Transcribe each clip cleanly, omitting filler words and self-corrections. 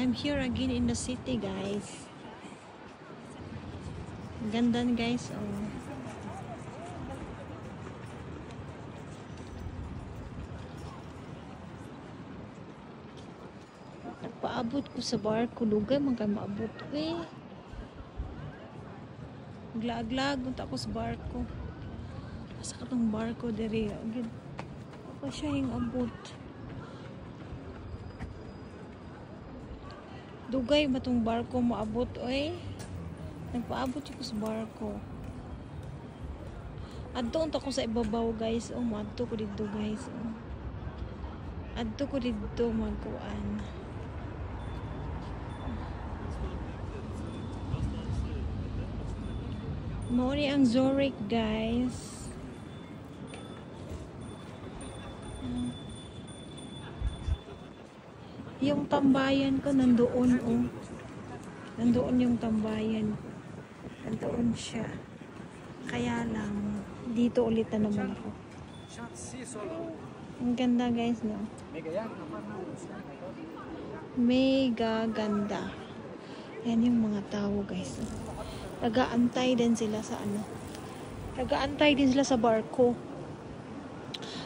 I'm here again in the city, guys. Ganda, guys. Oh. Nagpaabot ko sa barko. Lugay, man kayo maabot ko eh. Glag-lag, punta ko sa barko. Asa ka tong barko, dere. Ako siya yung abot. Dugay ba tong barko maabot, oy? Nagpaabot ko sa barko. Adto unta ko sa ibabaw, guys. Oh, madto ko dito, guys. Oh. Adto ko dito magkuan. Mori ang Zurich, guys. Yung tambayan ko nandoon, oh. Nandoon yung tambayan. Nandoon siya. Kaya lang, dito ulit na naman ako. Ang ganda, guys, no? Mega ganda. Yan yung mga tao, guys. Nag-aantay din sila sa ano. Nag-aantay din sila sa barko.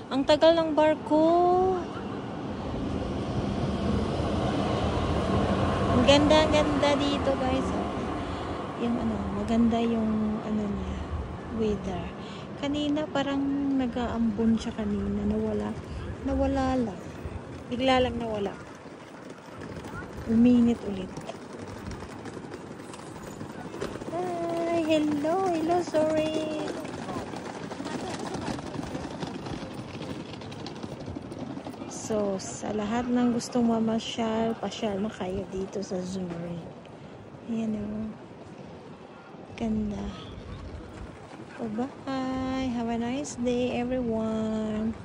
Ang tagal ng barko. Ang ganda dito, guys. Yung ano, maganda yung ano niya, weather. Kanina parang nag-aambon siya kanina, nawala lang. Bigla lang nawala. Uminit ulit. Hi, hello, sorry. So, sa lahat ng gustong mamasyal, pasyal na kayo dito sa Zurich. Ayan o. Ganda. Bye-bye. Have a nice day, everyone.